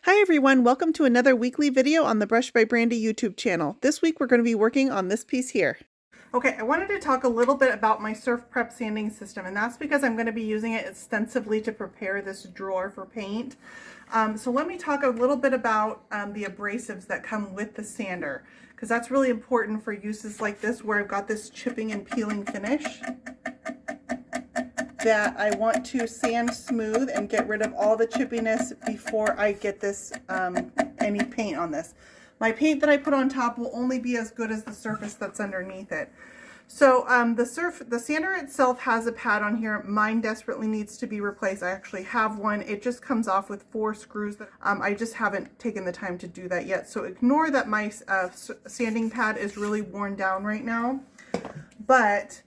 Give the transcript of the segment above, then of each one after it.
Hi everyone, welcome to another weekly video on the Brush by Brandy YouTube channel. This week we're going to be working on this piece here. Okay, I wanted to talk a little bit about my Surf Prep sanding system, and that's because I'm going to be using it extensively to prepare this drawer for paint. So let me talk a little bit about the abrasives that come with the sander, because that's really important for uses like this where I've got this chipping and peeling finish that I want to sand smooth and get rid of all the chippiness before I get this any paint on this. My paint that I put on top will only be as good as the surface that's underneath it. So the sander itself has a pad on here. Mine desperately needs to be replaced. I actually have one. It just comes off with 4 screws. I just haven't taken the time to do that yet. So ignore that my sanding pad is really worn down right now. But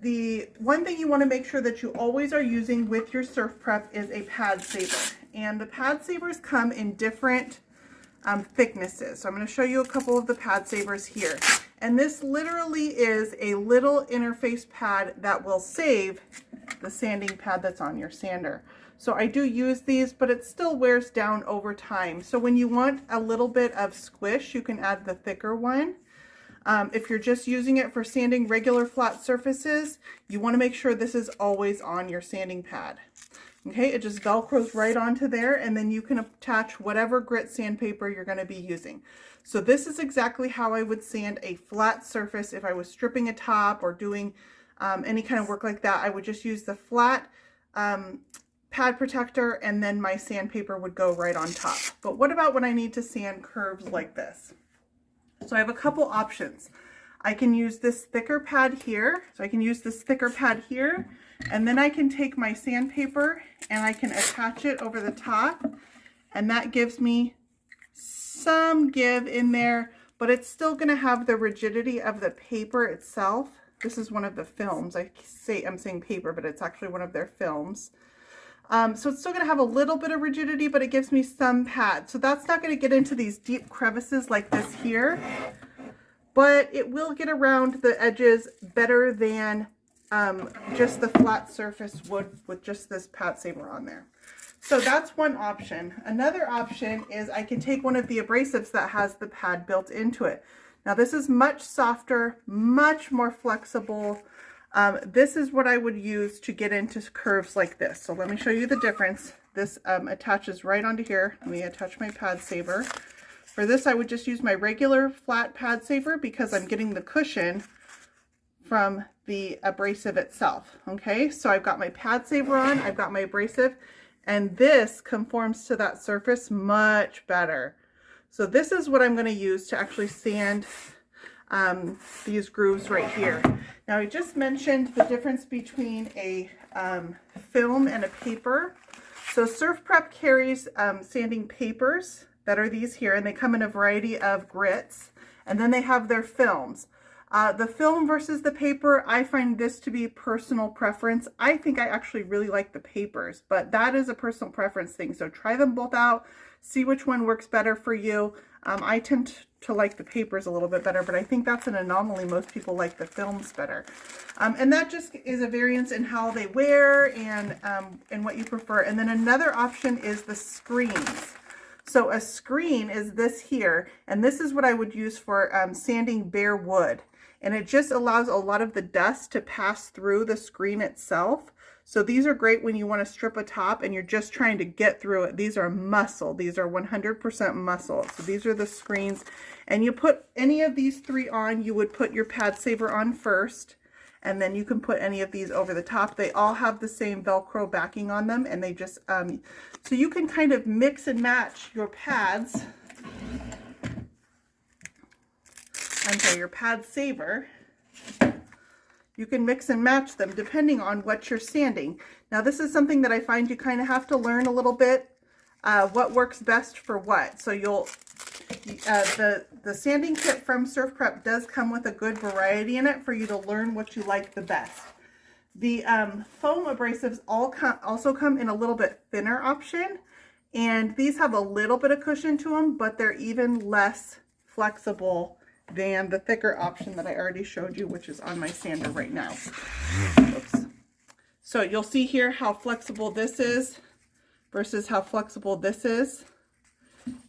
the one thing you want to make sure that you always are using with your Surf Prep is a pad saver. And the pad savers come in different thicknesses. So I'm going to show you a couple of the pad savers here. And this literally is a little interface pad that will save the sanding pad that's on your sander. So I do use these, but it still wears down over time. So when you want a little bit of squish, you can add the thicker one. If you're just using it for sanding regular flat surfaces, you want to make sure this is always on your sanding pad. Okay, it just velcros right onto there, and then you can attach whatever grit sandpaper you're going to be using. So this is exactly how I would sand a flat surface if I was stripping a top or doing any kind of work like that. I would just use the flat pad protector, and then my sandpaper would go right on top. But what about when I need to sand curves like this? So I have a couple options. I can use this thicker pad here. So I can use this thicker pad here, and then I can take my sandpaper and I can attach it over the top, and that gives me some give in there, but it's still going to have the rigidity of the paper itself. This is one of the films. I'm saying paper, but it's actually one of their films. So it's still going to have a little bit of rigidity, but it gives me some pad. So that's not going to get into these deep crevices like this here, but it will get around the edges better than just the flat surface would with just this pad saver on there. So that's one option. Another option is I can take one of the abrasives that has the pad built into it. Now this is much softer, much more flexible. This is what I would use to get into curves like this. So let me show you the difference. This attaches right onto here. Let me attach my pad saver. For this, I would just use my regular flat pad saver because I'm getting the cushion from the abrasive itself. Okay, so I've got my pad saver on, I've got my abrasive, and this conforms to that surface much better. So this is what I'm going to use to actually sand these grooves right here. Now I just mentioned the difference between a film and a paper. So Surf Prep carries sanding papers that are these here, and they come in a variety of grits, and then they have their films. The film versus the paper, I find this to be personal preference. I think I actually really like the papers, but that is a personal preference thing. So try them both out, see which one works better for you. I tend to like the papers a little bit better, but I think that's an anomaly. Most people like the films better. And that just is a variance in how they wear and what you prefer. And then another option is the screens. So a screen is this here, and this is what I would use for sanding bare wood. And it just allows a lot of the dust to pass through the screen itself. So these are great when you want to strip a top and you're just trying to get through it. These are muscle. These are 100% muscle. So these are the screens. And you put any of these 3 on, you would put your pad saver on first, and then you can put any of these over the top. They all have the same Velcro backing on them, and they just, so you can kind of mix and match your pads. Your pad saver. You can mix and match them depending on what you're sanding. Now this is something that I find you kind of have to learn a little bit, what works best for what. So the sanding kit from Surf Prep does come with a good variety in it for you to learn what you like the best. The foam abrasives also come in a little bit thinner option, and these have a little bit of cushion to them, but they're even less flexible than the thicker option that I already showed you, which is on my sander right now. Oops. So you'll see here how flexible this is versus how flexible this is.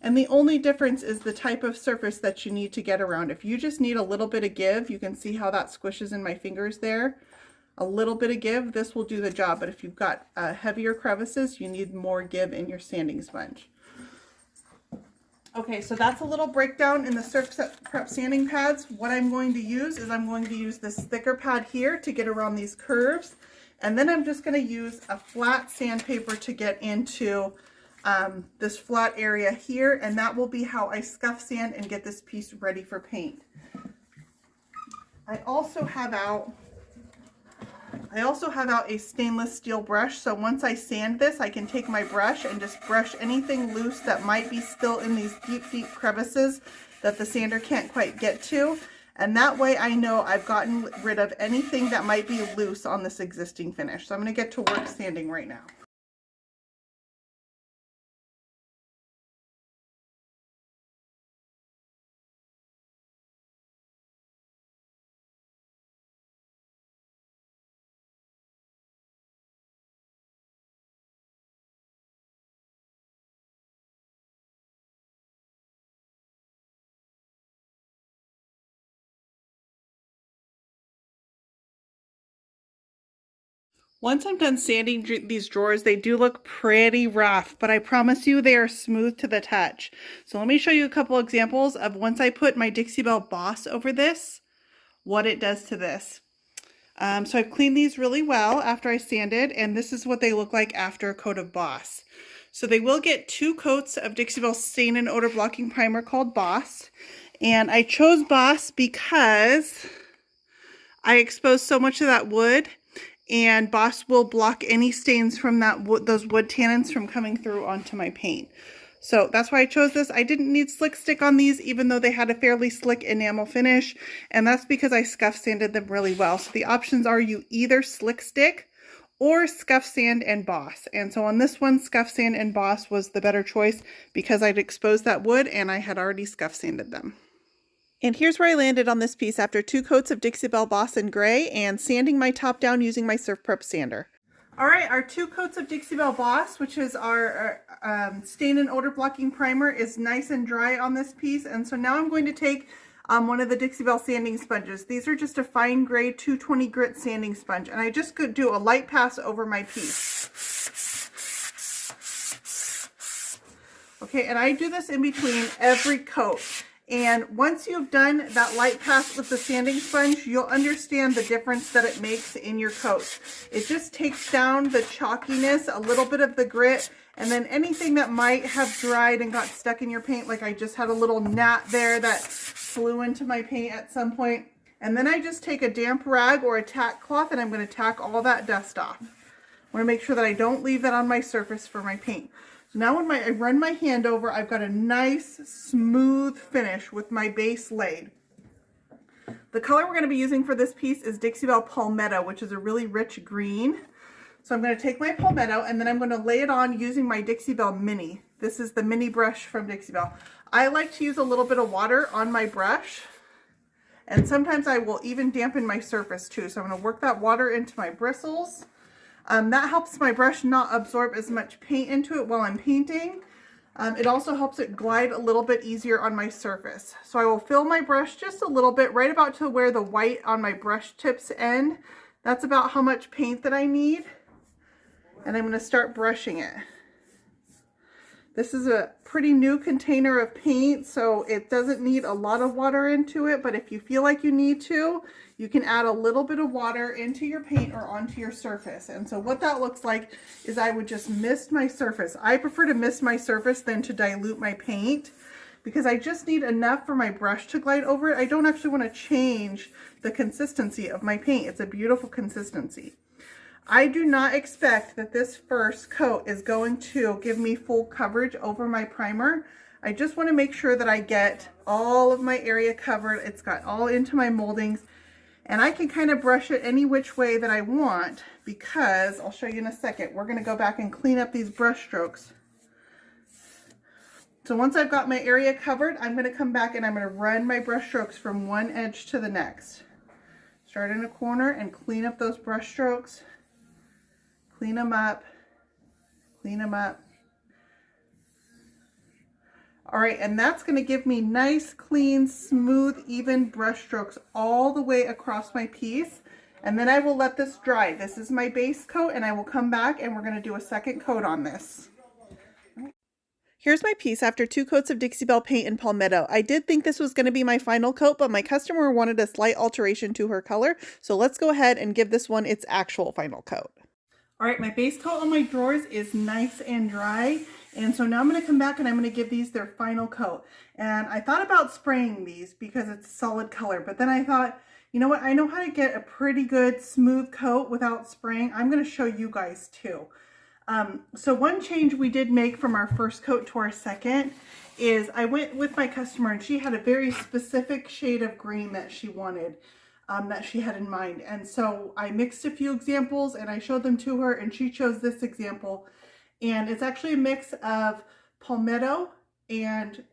And the only difference is the type of surface that you need to get around. If you just need a little bit of give, you can see how that squishes in my fingers there. A little bit of give, this will do the job. But if you've got heavier crevices, you need more give in your sanding sponge. Okay, so that's a little breakdown in the Surf Prep sanding pads. What I'm going to use is I'm going to use this thicker pad here to get around these curves. And then I'm just going to use a flat sandpaper to get into this flat area here, and that will be how I scuff sand and get this piece ready for paint. I also have out a stainless steel brush, so once I sand this, I can take my brush and just brush anything loose that might be still in these deep crevices that the sander can't quite get to. And that way I know I've gotten rid of anything that might be loose on this existing finish. So I'm going to get to work sanding right now. Once I'm done sanding these drawers, they do look pretty rough, but I promise you they are smooth to the touch. So let me show you a couple examples of once I put my Dixie Belle Boss over this, what it does to this. So I've cleaned these really well after I sanded, and this is what they look like after a coat of Boss. So they will get 2 coats of Dixie Belle Stain and Odor Blocking Primer called Boss. And I chose Boss because I exposed so much of that wood, and Boss will block any stains from those wood tannins from coming through onto my paint. So that's why I chose this. I didn't need slick stick on these, even though they had a fairly slick enamel finish, and that's because I scuff sanded them really well. So the options are you either slick stick or scuff sand and Boss. And so on this one, scuff sand and Boss was the better choice because I'd exposed that wood and I had already scuff sanded them. And here's where I landed on this piece after 2 coats of Dixie Belle Boss in gray and sanding my top down using my Surf Prep sander. All right, our 2 coats of Dixie Belle Boss, which is our stain and odor blocking primer, is nice and dry on this piece. And so now I'm going to take one of the Dixie Belle sanding sponges. These are just a fine grade 220 grit sanding sponge, and I just could do a light pass over my piece. Okay, and I do this in between every coat. And once you've done that light pass with the sanding sponge, you'll understand the difference that it makes in your coat. It just takes down the chalkiness, a little bit of the grit, and then anything that might have dried and got stuck in your paint, like I just had a little gnat there that flew into my paint at some point. And then I just take a damp rag or a tack cloth and I'm going to tack all that dust off. I want to make sure that I don't leave that on my surface for my paint. So now when I run my hand over, I've got a nice smooth finish with my base laid. The color we're going to be using for this piece is Dixie Belle Palmetto, which is a really rich green. So I'm going to take my Palmetto and then I'm going to lay it on using my Dixie Belle Mini. This is the mini brush from Dixie Belle. I like to use a little bit of water on my brush, and sometimes I will even dampen my surface too. So I'm going to work that water into my bristles. That helps my brush not absorb as much paint into it while I'm painting. It also helps it glide a little bit easier on my surface. So I will fill my brush just a little bit, right about to where the white on my brush tips end. That's about how much paint that I need. And I'm going to start brushing it. This is a pretty new container of paint, so it doesn't need a lot of water into it, but if you feel like you need to, you can add a little bit of water into your paint or onto your surface. And so what that looks like is I would just mist my surface. I prefer to mist my surface than to dilute my paint because I just need enough for my brush to glide over it. I don't actually want to change the consistency of my paint. It's a beautiful consistency. I do not expect that this first coat is going to give me full coverage over my primer. I just want to make sure that I get all of my area covered. It's got all into my moldings, and I can kind of brush it any which way that I want because I'll show you in a second. We're going to go back and clean up these brush strokes. So once I've got my area covered, I'm going to come back and I'm going to run my brush strokes from one edge to the next. Start in a corner and clean up those brush strokes. Clean them up, clean them up. All right, and that's going to give me nice, clean, smooth, even brush strokes all the way across my piece. And then I will let this dry. This is my base coat, and I will come back and we're going to do a second coat on this. Here's my piece after 2 coats of Dixie Belle paint and Palmetto. I did think this was going to be my final coat, but my customer wanted a slight alteration to her color. So let's go ahead and give this one its actual final coat. All right, my base coat on my drawers is nice and dry. And so now I'm going to come back and I'm going to give these their final coat. And I thought about spraying these because it's a solid color, but then I thought, you know what, I know how to get a pretty good smooth coat without spraying. I'm going to show you guys too. So one change we did make from our first coat to our second is I went with my customer and she had a very specific shade of green that she wanted, that she had in mind. And so I mixed a few examples and I showed them to her and she chose this example. And it's actually a mix of Palmetto and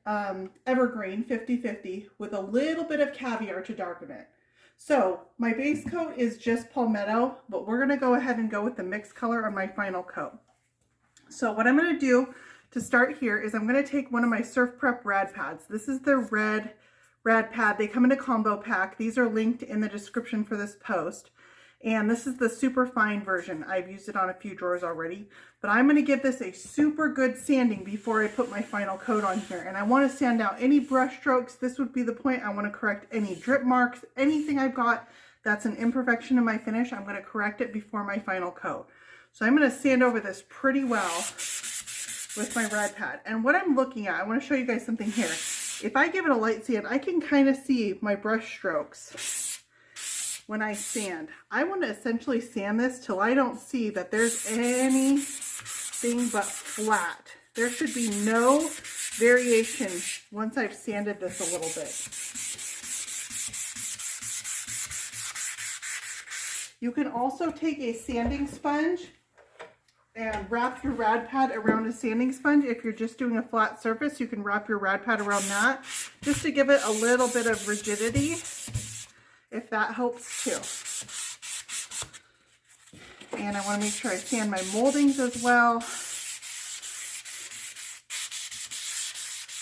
Evergreen 50-50 with a little bit of caviar to darken it. So my base coat is just Palmetto, but we're going to go ahead and go with the mixed color on my final coat. So what I'm going to do to start here is I'm going to take one of my Surf Prep rad pads. This is the red rad pad. They come in a combo pack. These are linked in the description for this post. And this is the super fine version. I've used it on a few drawers already, but I'm going to give this a super good sanding before I put my final coat on here. And I want to sand out any brush strokes. This would be the point. I want to correct any drip marks, anything I've got that's an imperfection in my finish. I'm going to correct it before my final coat. So I'm going to sand over this pretty well with my rad pad. And what I'm looking at, I want to show you guys something here. If I give it a light sand, I can kind of see my brush strokes when I sand. I want to essentially sand this till I don't see that there's anything but flat. There should be no variation once I've sanded this a little bit. You can also take a sanding sponge and wrap your rad pad around a sanding sponge. If you're just doing a flat surface, you can wrap your rad pad around that just to give it a little bit of rigidity, if that helps too. And I want to make sure I sand my moldings as well.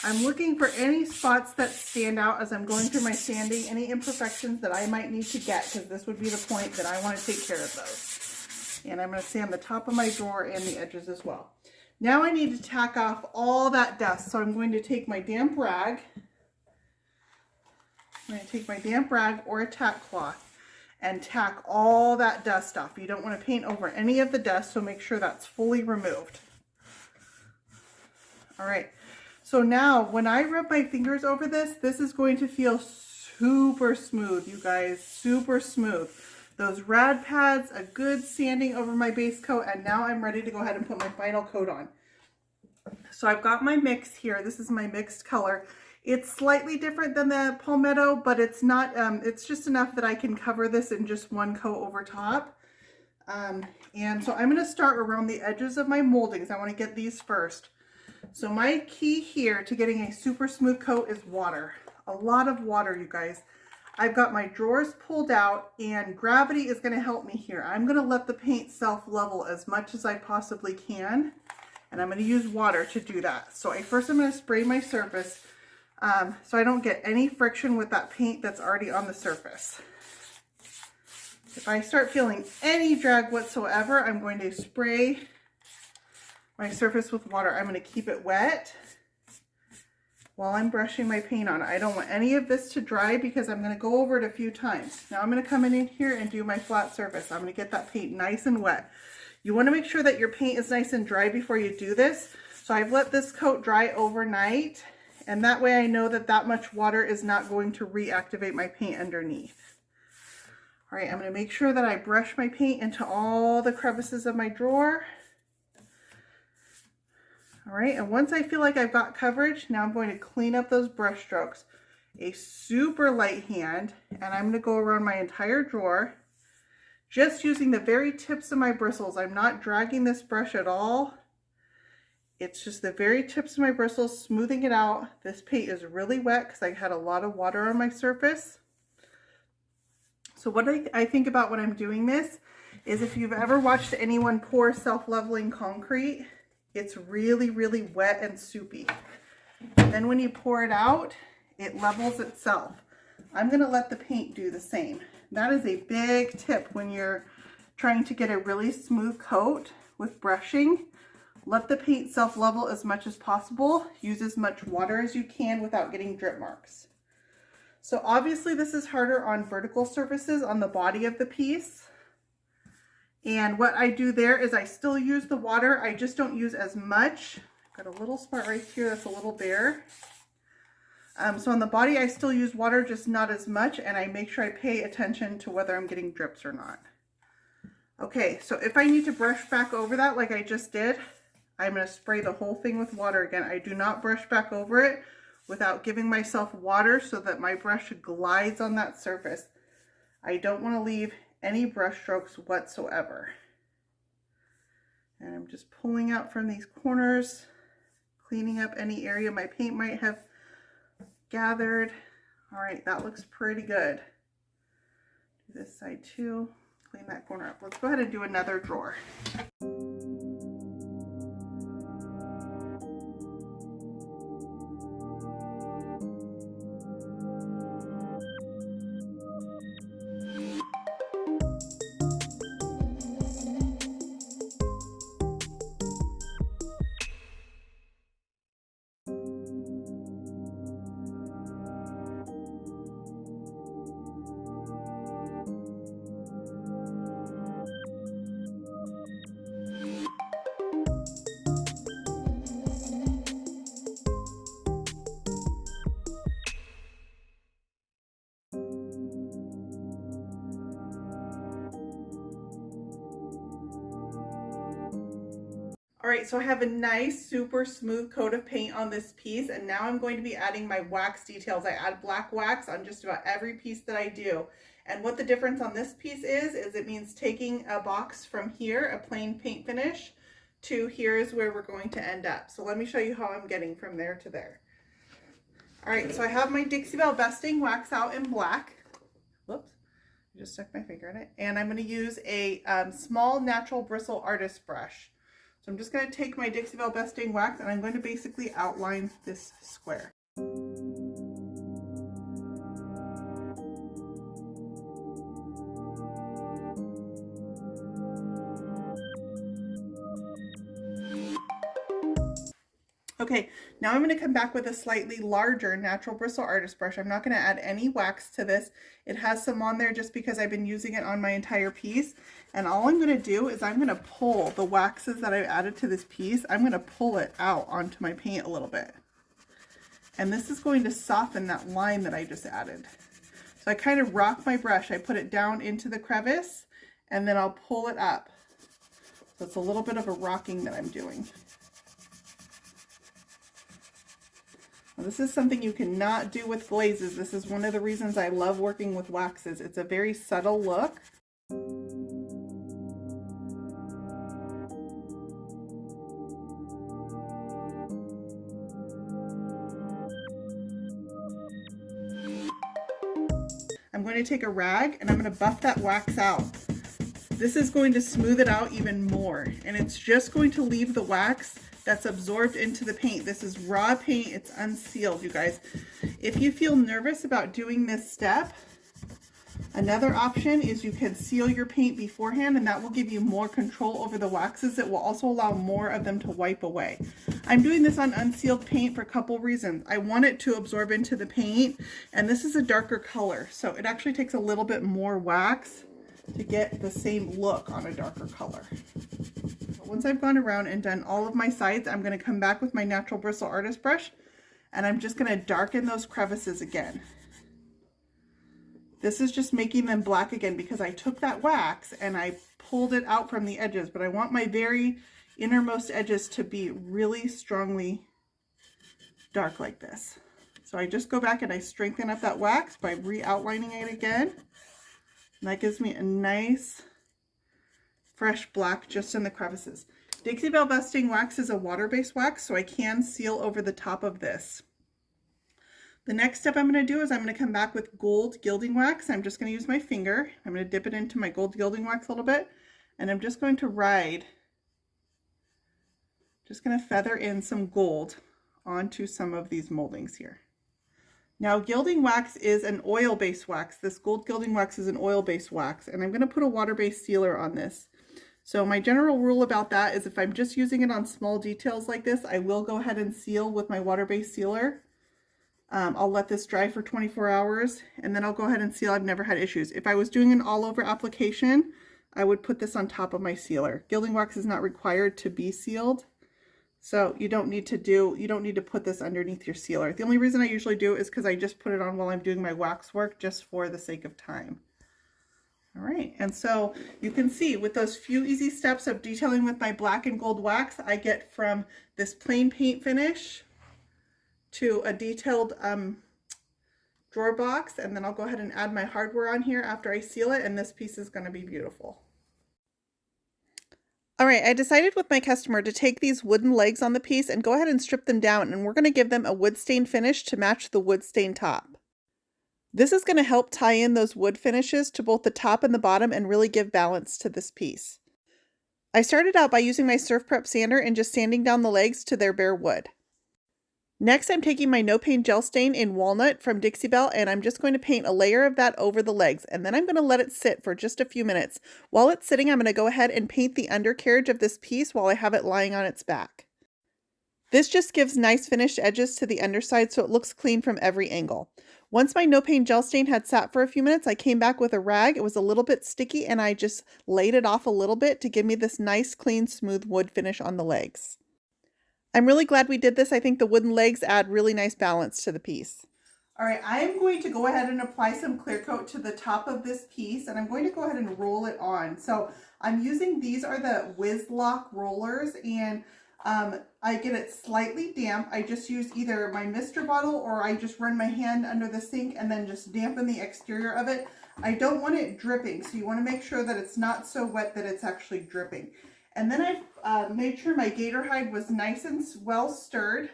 I'm looking for any spots that stand out as I'm going through my sanding, any imperfections that I might need to get, because this would be the point that I want to take care of those. And I'm going to sand the top of my drawer and the edges as well. Now I need to tack off all that dust. So I'm going to take my damp rag. I'm going to take my damp rag or a tack cloth and tack all that dust off. You don't want to paint over any of the dust, so make sure that's fully removed. All right. So now when I rub my fingers over this, this is going to feel super smooth, you guys, super smooth. Those rad pads, a good sanding over my base coat, and now I'm ready to go ahead and put my final coat on. So I've got my mix here. This is my mixed color. It's slightly different than the Palmetto, but it's not, it's just enough that I can cover this in just one coat over top. And so I'm going to start around the edges of my moldings. I want to get these first. So my key here to getting a super smooth coat is water. A lot of water, you guys. I've got my drawers pulled out and gravity is going to help me here. I'm going to let the paint self-level as much as I possibly can. And I'm going to use water to do that. So first I'm going to spray my surface so I don't get any friction with that paint that's already on the surface. If I start feeling any drag whatsoever, I'm going to spray my surface with water. I'm going to keep it wet while I'm brushing my paint on. I don't want any of this to dry because I'm going to go over it a few times. Now I'm going to come in here and do my flat surface. I'm going to get that paint nice and wet. You want to make sure that your paint is nice and dry before you do this. So I've let this coat dry overnight, and that way I know that that much water is not going to reactivate my paint underneath. All right, I'm going to make sure that I brush my paint into all the crevices of my drawer. All right, and once I feel like I've got coverage, now I'm going to clean up those brush strokes. A super light hand, and I'm going to go around my entire drawer, just using the very tips of my bristles. I'm not dragging this brush at all. It's just the very tips of my bristles, smoothing it out. This paint is really wet because I had a lot of water on my surface. So what I think about when I'm doing this is if you've ever watched anyone pour self-leveling concrete, it's really, really wet and soupy. Then when you pour it out, it levels itself. I'm going to let the paint do the same. That is a big tip when you're trying to get a really smooth coat with brushing. Let the paint self-level as much as possible. Use as much water as you can without getting drip marks. So obviously this is harder on vertical surfaces on the body of the piece. And what I do there is I still use the water, I just don't use as much. Got a little spot right here that's a little bare. So on the body I still use water, just not as much, and I make sure I pay attention to whether I'm getting drips or not. Okay, so if I need to brush back over that like I just did, I'm going to spray the whole thing with water again. I do not brush back over it without giving myself water so that my brush glides on that surface. I don't want to leave any brush strokes whatsoever. And I'm just pulling out from these corners, cleaning up any area my paint might have gathered. All right, that looks pretty good. Do this side too, clean that corner up. Let's go ahead and do another drawer. All right, so I have a nice, super smooth coat of paint on this piece, and now I'm going to be adding my wax details. I add black wax on just about every piece that I do. And what the difference on this piece is it means taking a box from here, a plain paint finish, to here is where we're going to end up. So let me show you how I'm getting from there to there. All right, so I have my Dixie Belle Besting wax out in black. Whoops, I just stuck my finger in it. And I'm gonna use a small natural bristle artist brush. So I'm just going to take my Dixie Belle Besting wax and I'm going to basically outline this square. Okay, now I'm going to come back with a slightly larger natural bristle artist brush. I'm not going to add any wax to this. It has some on there just because I've been using it on my entire piece. And all I'm going to do is I'm going to pull the waxes that I've added to this piece. I'm going to pull it out onto my paint a little bit. And this is going to soften that line that I just added. So I kind of rock my brush. I put it down into the crevice and then I'll pull it up. So it's a little bit of a rocking that I'm doing. Now, this is something you cannot do with glazes. This is one of the reasons I love working with waxes. It's a very subtle look. I'm going to take a rag and I'm going to buff that wax out. This is going to smooth it out even more, and it's just going to leave the wax that's absorbed into the paint. This is raw paint, it's unsealed, you guys. If you feel nervous about doing this step, another option is you can seal your paint beforehand, and that will give you more control over the waxes. It will also allow more of them to wipe away. I'm doing this on unsealed paint for a couple reasons. I want it to absorb into the paint, and this is a darker color, so it actually takes a little bit more wax to get the same look on a darker color. Once I've gone around and done all of my sides, I'm going to come back with my natural bristle artist brush and I'm just going to darken those crevices again. This is just making them black again because I took that wax and I pulled it out from the edges, but I want my very innermost edges to be really strongly dark like this. So I just go back and I strengthen up that wax by re-outlining it again. And that gives me a nice fresh black just in the crevices. Dixie Belle Besting wax is a water-based wax, so I can seal over the top of this. The next step I'm going to do is I'm going to come back with gold gilding wax. I'm just going to use my finger. I'm going to dip it into my gold gilding wax a little bit, and I'm just going to feather in some gold onto some of these moldings here. Now, gilding wax is an oil-based wax. This gold gilding wax is an oil-based wax, and I'm going to put a water-based sealer on this. So my general rule about that is if I'm just using it on small details like this, I will go ahead and seal with my water-based sealer. I'll let this dry for 24 hours, and then I'll go ahead and seal. I've never had issues. If I was doing an all-over application, I would put this on top of my sealer. Gilding wax is not required to be sealed. So you don't need to put this underneath your sealer. The only reason I usually do is because I just put it on while I'm doing my wax work, just for the sake of time. All right, and so you can see with those few easy steps of detailing with my black and gold wax, I get from this plain paint finish to a detailed drawer box, and then I'll go ahead and add my hardware on here after I seal it, and this piece is going to be beautiful. All right, I decided with my customer to take these wooden legs on the piece and go ahead and strip them down, and we're going to give them a wood stain finish to match the wood stain top. This is going to help tie in those wood finishes to both the top and the bottom and really give balance to this piece. I started out by using my Surf Prep sander and just sanding down the legs to their bare wood. Next, I'm taking my no paint gel stain in walnut from Dixie Belle, and I'm just going to paint a layer of that over the legs, and then I'm going to let it sit for just a few minutes. While it's sitting, I'm going to go ahead and paint the undercarriage of this piece while I have it lying on its back. This just gives nice finished edges to the underside so it looks clean from every angle. Once my no paint gel stain had sat for a few minutes, I came back with a rag. It was a little bit sticky, and I just laid it off a little bit to give me this nice, clean, smooth wood finish on the legs. I'm really glad we did this. I think the wooden legs add really nice balance to the piece. All right, I am going to go ahead and apply some clear coat to the top of this piece, and I'm going to go ahead and roll it on. So I'm using, these are the Whiz-Lock rollers, and I get it slightly damp. I just use either my mister bottle or I just run my hand under the sink and then just dampen the exterior of it. I don't want it dripping, so you want to make sure that it's not so wet that it's actually dripping. And then I've made sure my gator hide was nice and well stirred,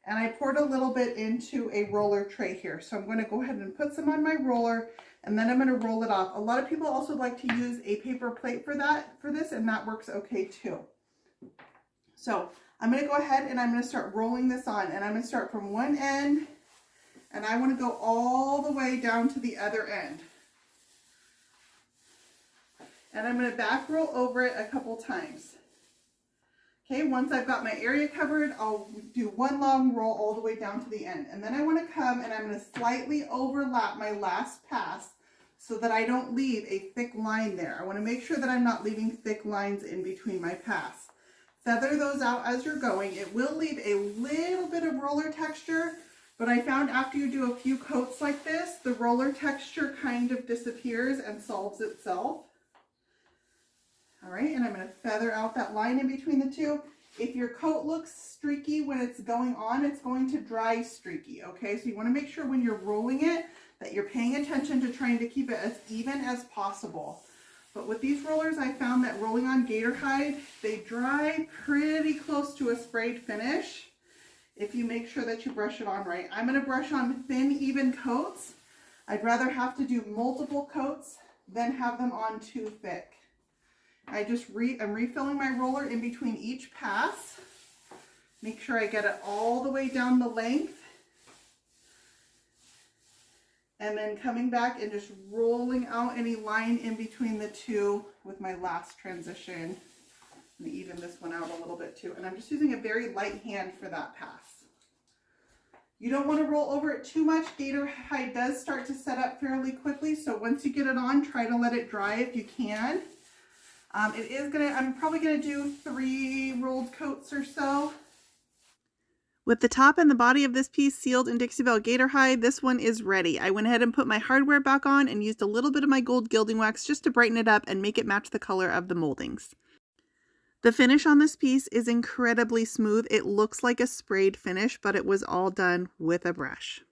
and I poured a little bit into a roller tray here. So I'm going to go ahead and put some on my roller, and then I'm going to roll it off. A lot of people also like to use a paper plate for this, and that works okay too. So I'm going to go ahead and I'm going to start rolling this on, and I'm going to start from one end, and I want to go all the way down to the other end. And I'm going to back roll over it a couple times. Okay, once I've got my area covered, I'll do one long roll all the way down to the end. And then I want to come and I'm going to slightly overlap my last pass so that I don't leave a thick line there. I want to make sure that I'm not leaving thick lines in between my pass. Feather those out as you're going. It will leave a little bit of roller texture, but I found after you do a few coats like this, the roller texture kind of disappears and solves itself. All right, and I'm going to feather out that line in between the two. If your coat looks streaky when it's going on, it's going to dry streaky, okay? So you want to make sure when you're rolling it that you're paying attention to trying to keep it as even as possible. But with these rollers, I found that rolling on gator hide, they dry pretty close to a sprayed finish if you make sure that you brush it on right. I'm going to brush on thin, even coats. I'd rather have to do multiple coats than have them on too thick. I'm refilling my roller in between each pass. Make sure I get it all the way down the length. And then coming back and just rolling out any line in between the two with my last transition. I'm going to even this one out a little bit too. And I'm just using a very light hand for that pass. You don't want to roll over it too much. Gator hide does start to set up fairly quickly. So once you get it on, try to let it dry if you can. I'm probably going to do 3 rolled coats or so. With the top and the body of this piece sealed in Dixie Belle gator hide, this one is ready. I went ahead and put my hardware back on and used a little bit of my gold gilding wax just to brighten it up and make it match the color of the moldings. The finish on this piece is incredibly smooth. It looks like a sprayed finish, but it was all done with a brush.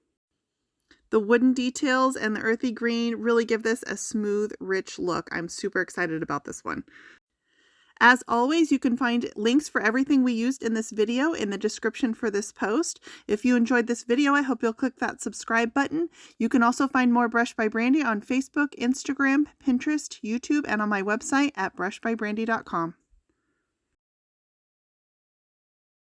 The wooden details and the earthy green really give this a smooth, rich look. I'm super excited about this one. As always, you can find links for everything we used in this video in the description for this post. If you enjoyed this video, I hope you'll click that subscribe button. You can also find more Brush by Brandy on Facebook, Instagram, Pinterest, YouTube, and on my website at brushbybrandy.com.